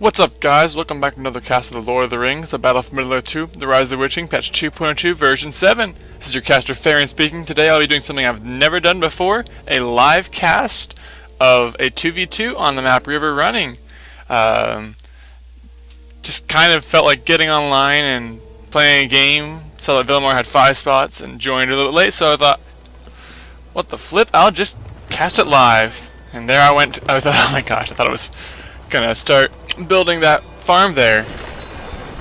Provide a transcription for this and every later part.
What's up, guys? Welcome back to another cast of the Lord of the Rings, The Battle for Middle-earth 2, The Rise of the Witching, patch 2.2, version 7. This is your caster, Phaeron, speaking. Today I'll be doing something I've never done before, a live cast of a 2v2 on the map River Running. Just kind of felt like getting online and playing a game. Saw that Veliamar had 5 spots and joined a little bit late, so I thought, what the flip? I'll just cast it live. And there I went. I thought, oh my gosh, I thought I was gonna start building that farm there.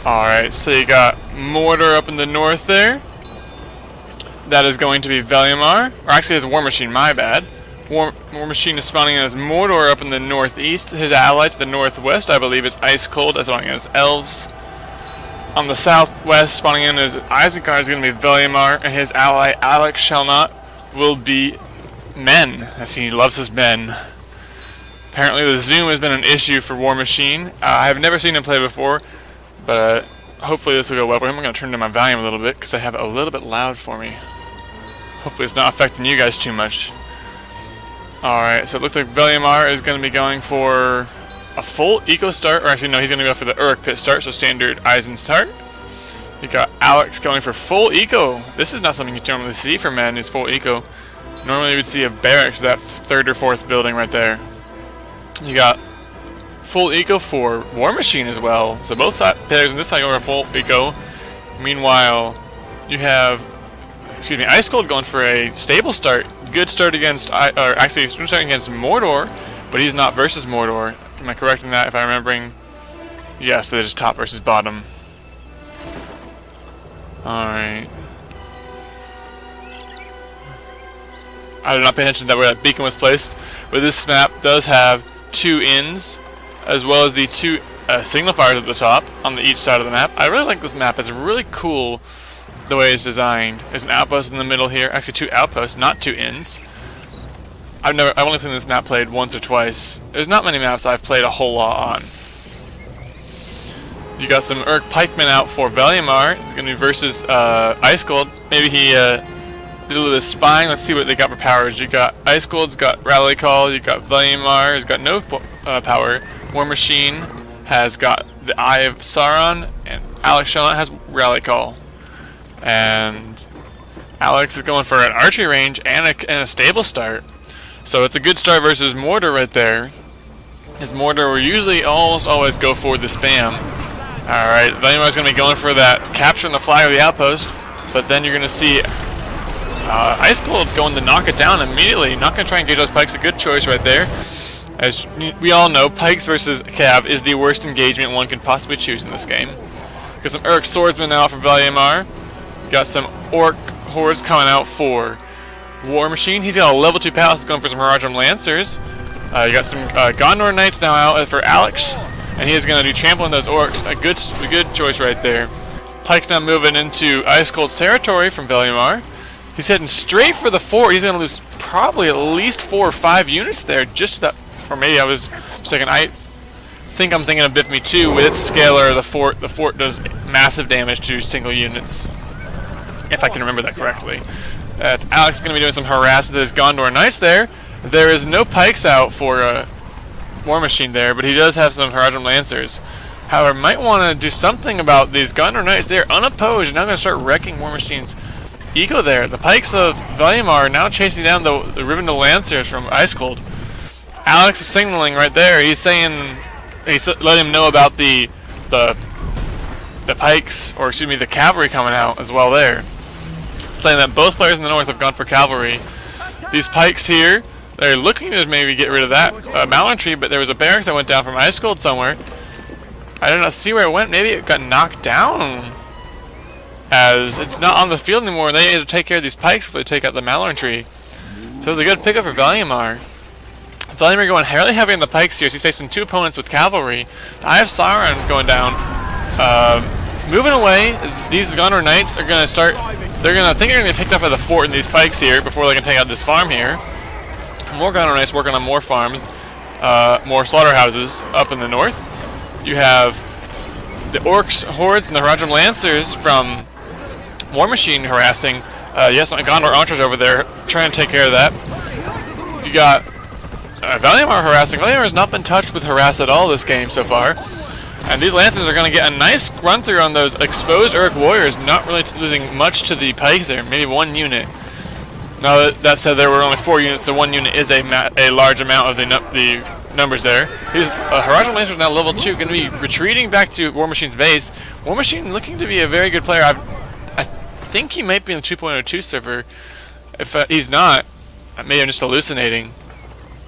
Alright, so you got Mordor up in the north there. That is going to be Veliamar. Or actually it's WarMachine, my bad. WarMachine is spawning in as Mordor up in the northeast. His ally to the northwest, I believe, is Icecold. That's spawning in as Elves. On the southwest, spawning in as Isengard is going to be Veliamar. And his ally, Alexshellnot, will be men, as he loves his men. Apparently the zoom has been an issue for WarMachine. I have never seen him play before, but hopefully this will go well for him. I'm going to turn down my volume a little bit because I have it a little bit loud for me. Hopefully it's not affecting you guys too much. Alright, so it looks like Veliamar is going to be going for a full eco start, or actually no, he's going to go for the Uruk pit start, so standard Eisen start. You got Alex going for full eco. This is not something you normally see for men, is full eco. Normally you would see a barracks, that third or fourth building right there. You got full eco for WarMachine as well. So both players on this side go for full eco. Meanwhile, you have, Icecold going for a stable start. Good start against, starting against Mordor, but he's not versus Mordor. Am I correct in that? If I'm remembering, yes, they're just top versus bottom. All right. I did not pay attention to where that beacon was placed, but this map does have 2 inns, as well as the 2 signal fires at the top on each side of the map. I really like this map. It's really cool the way it's designed. There's an outpost in the middle here. Actually, 2 outposts, not 2 inns. I've only seen this map played once or twice. There's not many maps I've played a whole lot on. You got some Uruk pikemen out for Veliamar. It's going to be versus Icecold. Maybe he did a little bit of spying. Let's see what they got for powers. You got Icecold's got Rally Call. You got Veliamar has got no power. WarMachine has got the Eye of Sauron, and Alexshellnot has Rally Call. And Alex is going for an archery range and a stable start. So it's a good start versus Mordor right there. As Mordor will usually almost always go for the spam. Alright, Veliamar's going to be going for that capture on the fly of the outpost, but then you're going to see Icecold going to knock it down immediately. Not going to try and engage those pikes. A good choice right there. As we all know, pikes versus cav is the worst engagement one can possibly choose in this game. Got some Uruk swordsmen now for Veliamar. Got some Orc hordes coming out for WarMachine. He's got a level 2 palace going for some Haradrim Lancers. You got some Gondor Knights now out for Alex, and he is going to do trampling those Orcs. A good choice right there. Pike's now moving into Icecold's territory from Veliamar. He's heading straight for the fort. He's going to lose probably at least 4 or 5 units there. Just that, or maybe I was mistaken. I think I'm thinking of Bifme 2 with its scaler. The fort does massive damage to single units, if I can remember that correctly. Alex is going to be doing some harass with his Gondor Knights there. There is no pikes out for WarMachine there, but he does have some Haradrim Lancers. However, might want to do something about these Gondor Knights. They are unopposed, and now going to start wrecking WarMachine's eco there. The pikes of Veliamar are now chasing down the Rivendell Lancers from Icecold. Alex is signaling right there. He's saying, he's letting him know about the pikes, or excuse me, the cavalry coming out as well there. Saying that both players in the north have gone for cavalry. These pikes here, they're looking to maybe get rid of that Malentry, but there was a barracks that went down from Icecold somewhere. I did not see where it went. Maybe it got knocked down, as it's not on the field anymore, and they need to take care of these pikes before they take out the Malentry. So it was a good pickup for Veliamar. Veliamar going really heavy on the pikes here, so he's facing 2 opponents with cavalry. The Eye of Sauron going down. Moving away, these Gondor Knights are going to start, they're going to get picked up by the fort in these pikes here before they can take out this farm here. More Gondor Knights working on more farms, more slaughterhouses up in the north. You have the Orcs hordes and the Haradrim Lancers from WarMachine harassing. Yes, Gondor Archers over there trying to take care of that. You got Veliamar harassing. Veliamar has not been touched with harass at all this game so far. And these Lancers are going to get a nice run through on those exposed Uruk warriors, not really losing much to the pikes there, maybe 1 unit. Now that said, there were only 4 units, so 1 unit is a large amount of the numbers there. These Horizon Lancers now level 2, going to be retreating back to WarMachine's base. WarMachine looking to be a very good player. I think he might be in the 2.02 server. If he's not, maybe I'm just hallucinating.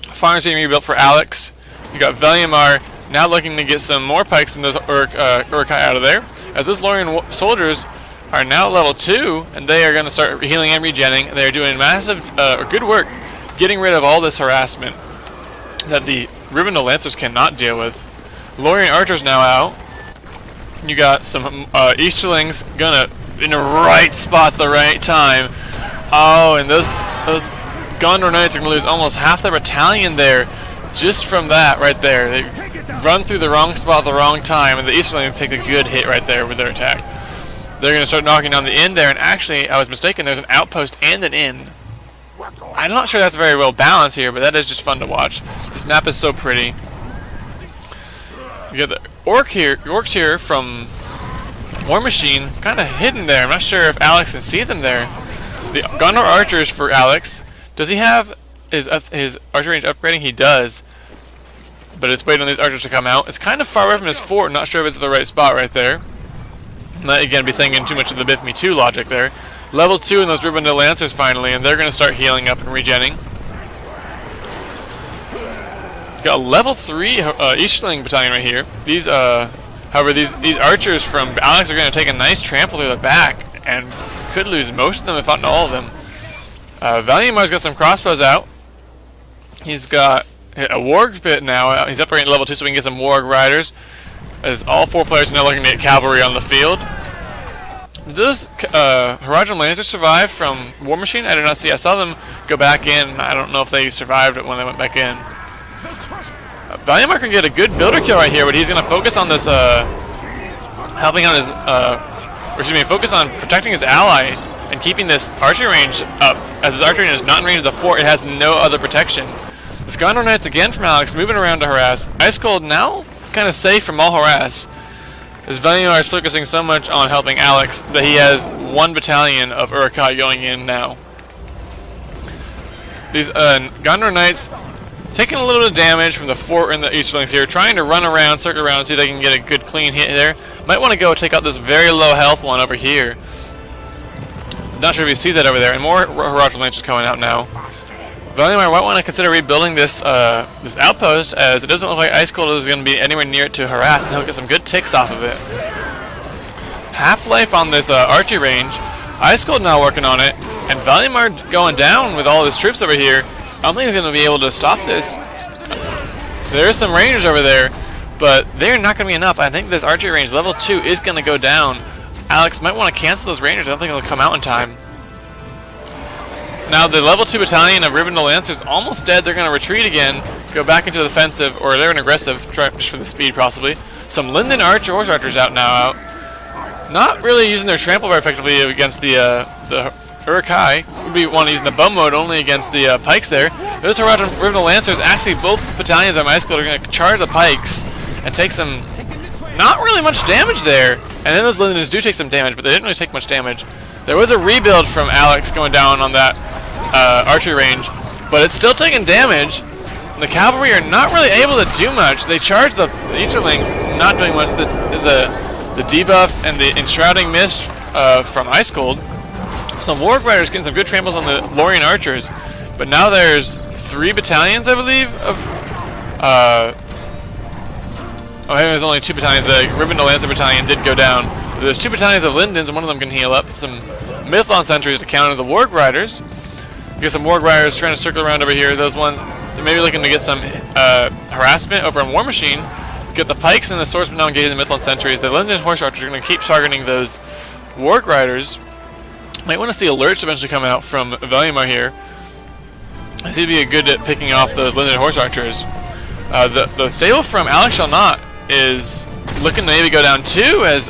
Farm's being rebuilt for Alex. You got Veliamar now looking to get some more pikes in those Urukai out of there. As those Lorien soldiers are now level 2, and they are going to start healing and regenning. And they are doing massive, good work getting rid of all this harassment that the Rivendell Lancers cannot deal with. Lorien archers now out. You got some Easterlings gonna in the right spot, the right time. Oh, and those Gondor Knights are gonna lose almost half their battalion there, just from that right there. They run through the wrong spot at the wrong time, and the Easterlings take a good hit right there with their attack. They're gonna start knocking down the inn there, and actually, I was mistaken. There's an outpost and an inn. I'm not sure that's very well balanced here, but that is just fun to watch. This map is so pretty. You got the orcs here from WarMachine, kind of hidden there. I'm not sure if Alex can see them there. The Gondor archers for Alex. Does he have his archer range upgrading? He does, but it's waiting on these archers to come out. It's kind of far away from his fort. Not sure if it's the right spot right there. Might again be thinking too much of the Biff Me 2 logic there. Level 2 in those Rivendell Lancers finally, and they're going to start healing up and regenning. Got a level 3 Easterling battalion right here. These, however, these archers from Alex are going to take a nice trample through the back, and could lose most of them, if not all of them. Veliamar's got some crossbows out. He's got a warg bit now. He's upgrading to level 2 so we can get some warg riders. As all 4 players are now looking to get cavalry on the field. Those Horizon Lancers survived from WarMachine? I did not see. I saw them go back in. I don't know if they survived it when they went back in. Veliamar can get a good builder kill right here, but he's going to focus on this, helping on his, focus on protecting his ally and keeping this archery range up. As his archery range is not in range of the fort, it has no other protection. This Gondor Knights again from Alex, moving around to harass. Icecold now kind of safe from all harass. As Veliamar is focusing so much on helping Alex that he has 1 battalion of Urukai going in now. These Gondor Knights taking a little bit of damage from the fort and the Easterlings here, trying to run around, circle around, see if they can get a good clean hit there. Might want to go take out this very low health one over here. Not sure if you see that over there. And more Horizon Lancers coming out now. Veliamar might want to consider rebuilding this this outpost, as it doesn't look like Icecold is going to be anywhere near it to harass, and he'll get some good ticks off of it. Half-life on this archery range. Icecold now working on it, and Veliamar going down with all his troops over here. I don't think he's going to be able to stop this. There are some rangers over there, but they're not going to be enough. I think this archery range level 2 is going to go down. Alex might want to cancel those rangers. I don't think they'll come out in time. Now the level 2 battalion of Rivendell Lancers almost dead. They're going to retreat again, go back into the defensive, or they're an aggressive, try just for the speed possibly. Some Linden horse archers out now. Not really using their trample very effectively against the Urukai. Would be one using the bow mode only against the pikes there. Those Rivendell Lancers, actually both battalions on Icecold are going to charge the pikes and take some, not really much damage there. And then those Lindens do take some damage, but they didn't really take much damage. There was a rebuild from Alex going down on that archery range, but it's still taking damage. The cavalry are not really able to do much. They charge the Easterlings, not doing much. The debuff and the enshrouding mist from Icecold. Some warg riders getting some good tramples on the Lorien archers, but now there's 3 battalions, I believe, of I think there's only 2 battalions. The Rivendell Lancer battalion did go down. But there's 2 battalions of Lindens, and one of them can heal up. Some Mithlon sentries to counter the warg riders. You get some warg riders trying to circle around over here. Those ones maybe looking to get some harassment over on WarMachine. Get the pikes and the swordsmen now engaging the Mithlon sentries. The Linden horse archers are going to keep targeting those warg riders. Might want to see alerts eventually come out from Veliamar here. I see he'd be good at picking off those Linden horse archers. The stable from Alexshellnot is looking to maybe go down too, as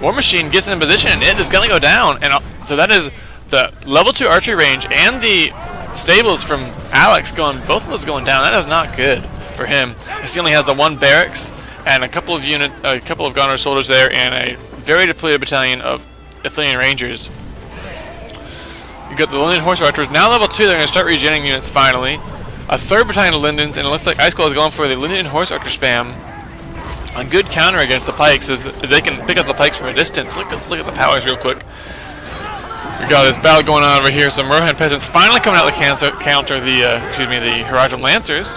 WarMachine gets in position and it is going to go down. And so that is the level 2 archery range and the stables from Alex going, both of those going down. That is not good for him. He only has the 1 barracks and a couple of Gondor soldiers there, and a very depleted battalion of Athenian Rangers. You got the Linden Horse Archers, now level 2, they're going to start regenerating units finally. A third battalion of Lindens, and it looks like icecold is going for the Linden Horse Archer spam. A good counter against the pikes is they can pick up the pikes from a distance. Look at the powers real quick. We got this battle going on over here. Some Rohan peasants finally coming out to counter the Haradrim Lancers.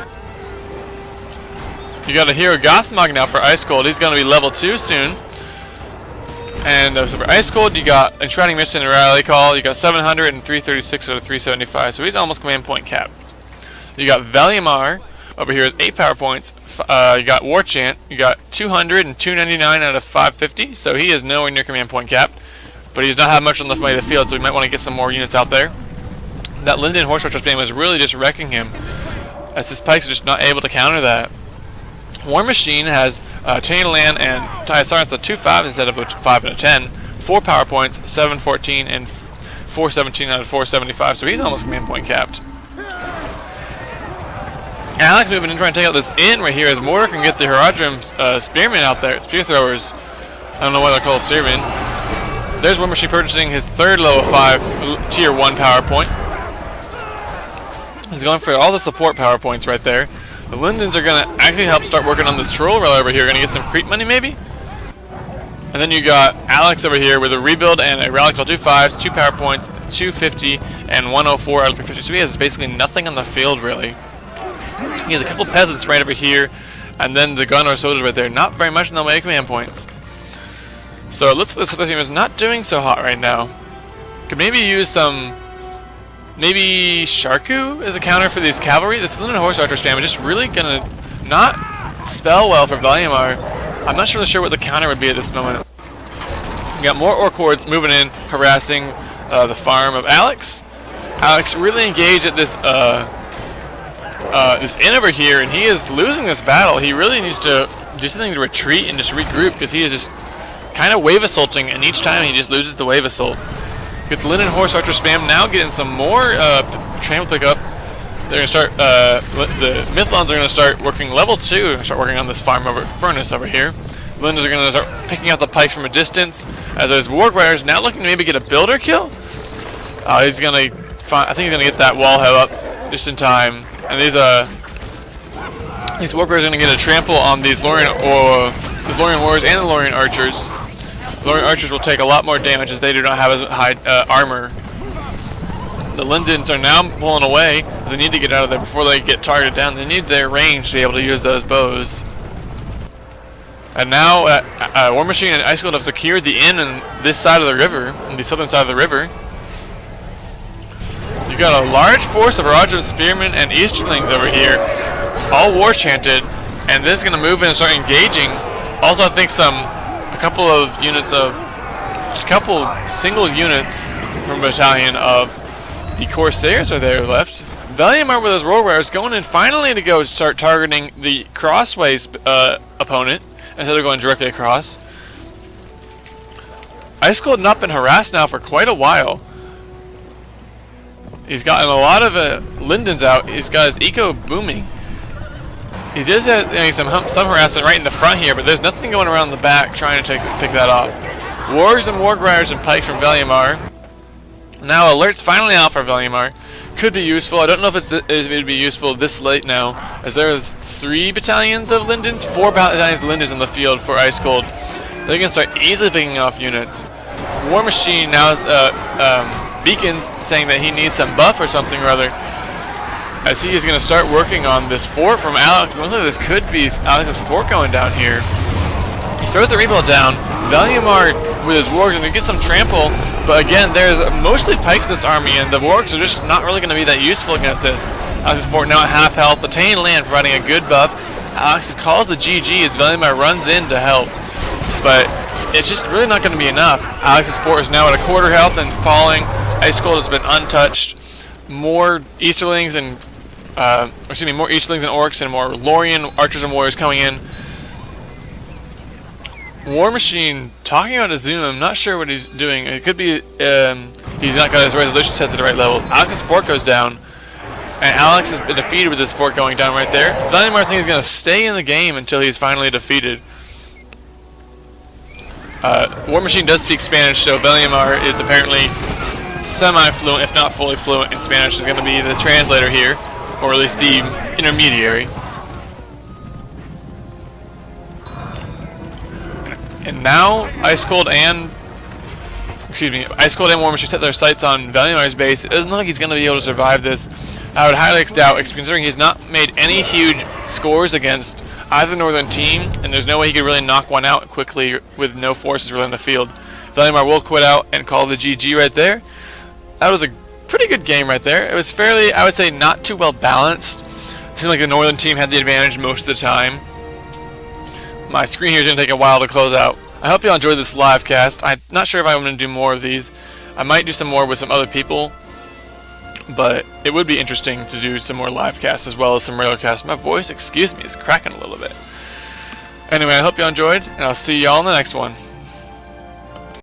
You got a hero Gothmog now for icecold. He's going to be level 2 soon. And so for icecold, you got Enshrining Mission and Rally Call. You got 700 and 336 out of 375. So he's almost command point capped. You got Veliamar over here is 8 power points. You got War Chant. You got 200 and 299 out of 550. So he is nowhere near command point capped. But he's not have much on the way to the field, so we might want to get some more units out there. That Linden Horse Archer spam was really just wrecking him, as his pikes are just not able to counter that. WarMachine has Chain Land and Silence of 2-5 instead of a 5 and a 10. 4 power points, 714 and 417 out of 475, so he's almost command point capped. Alex moving in trying to take out this inn right here as Mordor can get the Haradrim spearmen out there, spear throwers. I don't know why they're called spearmen. There's WarMachine purchasing his third level 5 tier 1 power point. He's going for all the support power points right there. The Lindens are going to actually help start working on this troll rail over here. Going to get some creep money maybe? And then you got Alex over here with a rebuild and a rally call 2 5s, 2 power points, 250 and 104 out of 350. So he has basically nothing on the field really. He has a couple peasants right over here, and then the Gondor soldiers right there. Not very much in the way of command points. So it looks like this other team is not doing so hot right now. Could maybe use some, maybe Sharku as a counter for these cavalry. This Linden Horse Archer spam is just really gonna not spell well for Veliamar. I'm not really sure what the counter would be at this moment. We got more Orc hordes moving in, harassing the farm of Alex. Alex really engaged at this this inn over here, and he is losing this battle. He really needs to do something to retreat and just regroup, because he is just kind of wave assaulting, and each time he just loses the wave assault. Get the Linden Horse Archer spam now, getting some more trample pickup. They're going to start, the Mythlons are going to start working level 2, and start working on this furnace over here. The Lindens are going to start picking out the pikes from a distance, as those Warg Riders now looking to maybe get a builder kill. He's going to, I think he's going to get that wall hoe up just in time. And these Warg Riders are going to get a trample on these Lorien Warriors and the Lorien Archers. Lorien Archers will take a lot more damage as they do not have as high armor. The Lindens are now pulling away because they need to get out of there before they get targeted down. They need their range to be able to use those bows. And now WarMachine and icecold have secured the inn on this side of the river, on the southern side of the river. You got a large force of Haradrim spearmen and Easterlings over here, all war chanted, and this is going to move in and start engaging. Also, I think a couple of units of, just a couple single units from a battalion of the Corsairs are there left. Veliamar with his Roll Riders going in finally to go start targeting the crossways opponent instead of going directly across. Icecold not been harassed now for quite a while. He's gotten a lot of Lindens out. He's got his eco booming. He does have some harassment right in the front here, but there's nothing going around the back trying to pick that off. Wargs and Warg Riders and pikes from Veliamar. Now alerts finally out for Veliamar. Could be useful. I don't know if it would be useful this late now, as there is 3 battalions of Lindens, 4 battalions of Lindens in the field for icecold. They're going to start easily picking off units. WarMachine now has beacons saying that he needs some buff or something or other, as he is going to start working on this fort from Alex. Looks like this could be Alex's fort going down here. He throws the rebuild down. Veliamar with his wargs going to get some trample, but again, there's mostly pikes in this army, and the wargs are just not really going to be that useful against this. Alex's fort now at half health. The Tainted Land providing a good buff. Alex calls the GG as Veliamar runs in to help, but it's just really not going to be enough. Alex's fort is now at a quarter health and falling. Icecold has been untouched. More Easterlings and more Easterlings and Orcs and more Lorien Archers and Warriors coming in. WarMachine talking about a zoom. I'm not sure what he's doing. It could be he's not got his resolution set to the right level. Alex's fort goes down. And Alex has been defeated with his fort going down right there. Veliamar thinks he's going to stay in the game until he's finally defeated. WarMachine does speak Spanish, so Veliamar is apparently semi-fluent, if not fully fluent in Spanish. Is going to be the translator here, or at least the intermediary. And now icecold and WarMachine set their sights on Veliamar's base. It doesn't look like he's going to be able to survive this. I would highly doubt, considering he's not made any huge scores against either northern team, and there's no way he could really knock one out quickly with no forces really in the field. Veliamar will quit out and call the GG right there. That was a pretty good game right there. It was fairly, I would say, not too well balanced. It seemed like the northern team had the advantage most of the time. My screen here is going to take a while to close out. I hope you all enjoyed this live cast. I'm not sure if I'm going to do more of these. I might do some more with some other people, but it would be interesting to do some more live casts as well as some regular casts. My voice, excuse me, is cracking a little bit. Anyway, I hope you all enjoyed, and I'll see you all in the next one.